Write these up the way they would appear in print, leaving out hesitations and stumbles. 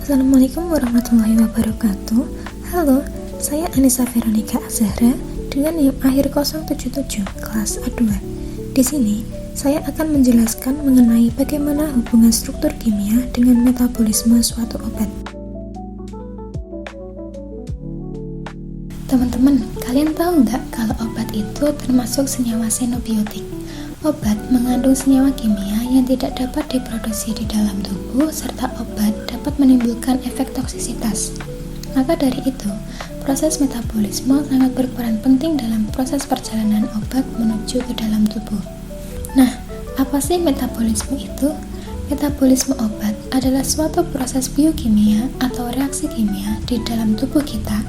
Assalamualaikum warahmatullahi wabarakatuh. Halo, saya Anissa Veronica Azahra dengan NIM akhir 077 kelas A2. Di sini, saya akan menjelaskan mengenai bagaimana hubungan struktur kimia dengan metabolisme suatu obat. Teman-teman, kalian tahu nggak kalau obat itu termasuk senyawa xenobiotik? Obat mengandung senyawa kimia yang tidak dapat diproduksi di dalam tubuh, serta obat dapat menimbulkan efek toksisitas. Maka dari itu, proses metabolisme sangat berperan penting dalam proses perjalanan obat menuju ke dalam tubuh. Nah, apa sih metabolisme itu? Metabolisme obat adalah suatu proses biokimia atau reaksi kimia di dalam tubuh kita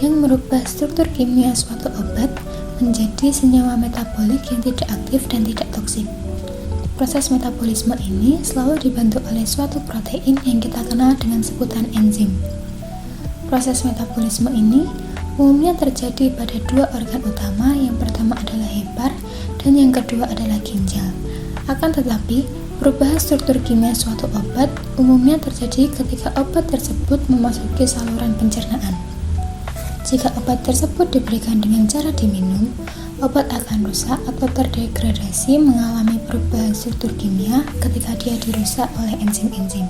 yang merubah struktur kimia suatu obat menjadi senyawa metabolik yang tidak aktif dan tidak toksik. Proses metabolisme ini selalu dibantu oleh suatu protein yang kita kenal dengan sebutan enzim. Proses metabolisme ini umumnya terjadi pada dua organ utama, yang pertama adalah hepar dan yang kedua adalah ginjal. Akan tetapi, perubahan struktur kimia suatu obat umumnya terjadi ketika obat tersebut memasuki saluran pencernaan. Jika obat tersebut diberikan dengan cara diminum, obat akan rusak atau terdegradasi mengalami perubahan struktur kimia ketika dia dirusak oleh enzim-enzim.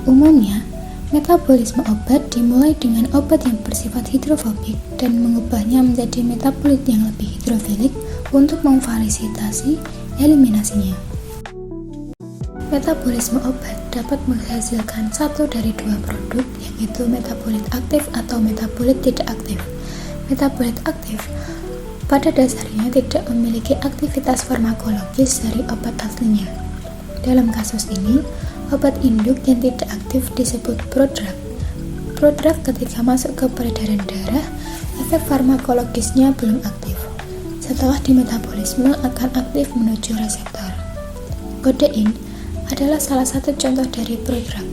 Umumnya, metabolisme obat dimulai dengan obat yang bersifat hidrofobik dan mengubahnya menjadi metabolit yang lebih hidrofilik untuk memfasilitasi eliminasinya. Metabolisme obat dapat menghasilkan satu dari dua produk, yaitu metabolit aktif atau metabolit tidak aktif. Metabolit aktif pada dasarnya tidak memiliki aktivitas farmakologis dari obat aslinya. Dalam kasus ini, obat induk yang tidak aktif disebut prodrug. Prodrug ketika masuk ke peredaran darah, efek farmakologisnya belum aktif. Setelah dimetabolisme akan aktif menuju reseptor. Kodein adalah salah satu contoh dari prodrug.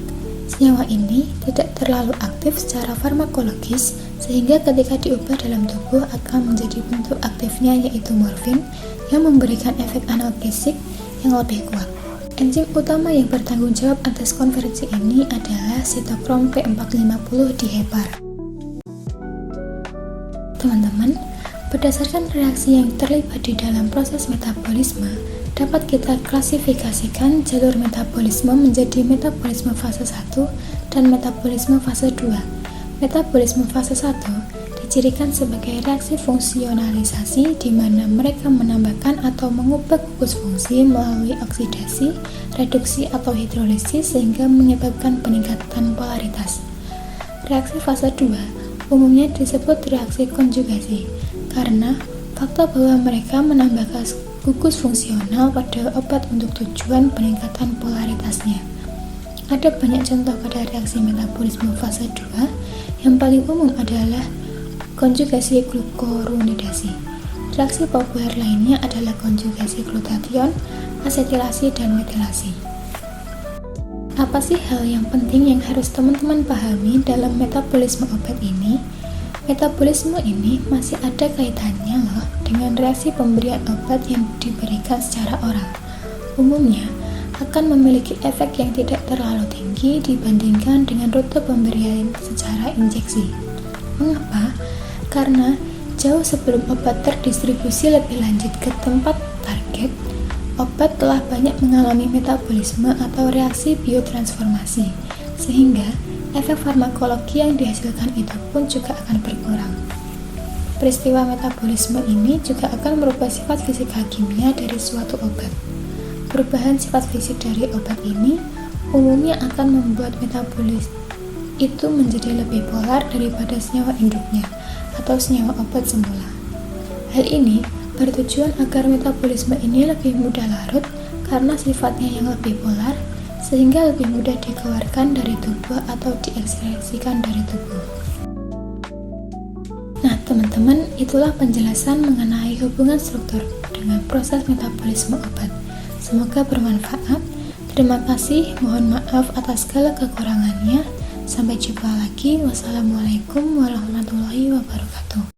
Senyawa ini tidak terlalu aktif secara farmakologis, sehingga ketika diubah dalam tubuh akan menjadi bentuk aktifnya, yaitu morfin, yang memberikan efek analgesik yang lebih kuat. Enzim utama yang bertanggung jawab atas konversi ini adalah sitokrom P450 di hepar. Teman-teman, berdasarkan reaksi yang terlibat di dalam proses metabolisme, dapat kita klasifikasikan jalur metabolisme menjadi metabolisme fase 1 dan metabolisme fase 2. Metabolisme fase 1 dicirikan sebagai reaksi fungsionalisasi, di mana mereka menambahkan atau mengubah gugus fungsi melalui oksidasi, reduksi atau hidrolisis sehingga menyebabkan peningkatan polaritas. Reaksi fase 2 umumnya disebut reaksi konjugasi karena fakta bahwa mereka menambahkan gugus fungsional pada obat untuk tujuan peningkatan polaritasnya. Ada banyak contoh pada reaksi metabolisme fase 2. Yang paling umum adalah konjugasi glukuronidasi. Reaksi populer lainnya adalah konjugasi glutathione, asetilasi, dan metilasi. Apa sih hal yang penting yang harus teman-teman pahami dalam metabolisme obat ini? Metabolisme ini masih ada kaitannya loh dengan reaksi pemberian obat yang diberikan secara oral. Umumnya akan memiliki efek yang tidak terlalu tinggi dibandingkan dengan rute pemberian secara injeksi. Mengapa? Karena jauh sebelum obat terdistribusi lebih lanjut ke tempat target, obat telah banyak mengalami metabolisme atau reaksi biotransformasi, sehingga efek farmakologi yang dihasilkan itu pun juga akan berkurang. Peristiwa metabolisme ini juga akan merubah sifat fisika kimia dari suatu obat. Perubahan sifat fisik dari obat ini umumnya akan membuat metabolis itu menjadi lebih polar daripada senyawa induknya atau senyawa obat semula. Hal ini bertujuan agar metabolisme ini lebih mudah larut karena sifatnya yang lebih polar, sehingga lebih mudah dikeluarkan dari tubuh atau diekskresikan dari tubuh. Nah, teman-teman, itulah penjelasan mengenai hubungan struktur dengan proses metabolisme obat. Semoga bermanfaat. Terima kasih, mohon maaf atas segala kekurangannya. Sampai jumpa lagi. Wassalamualaikum warahmatullahi wabarakatuh.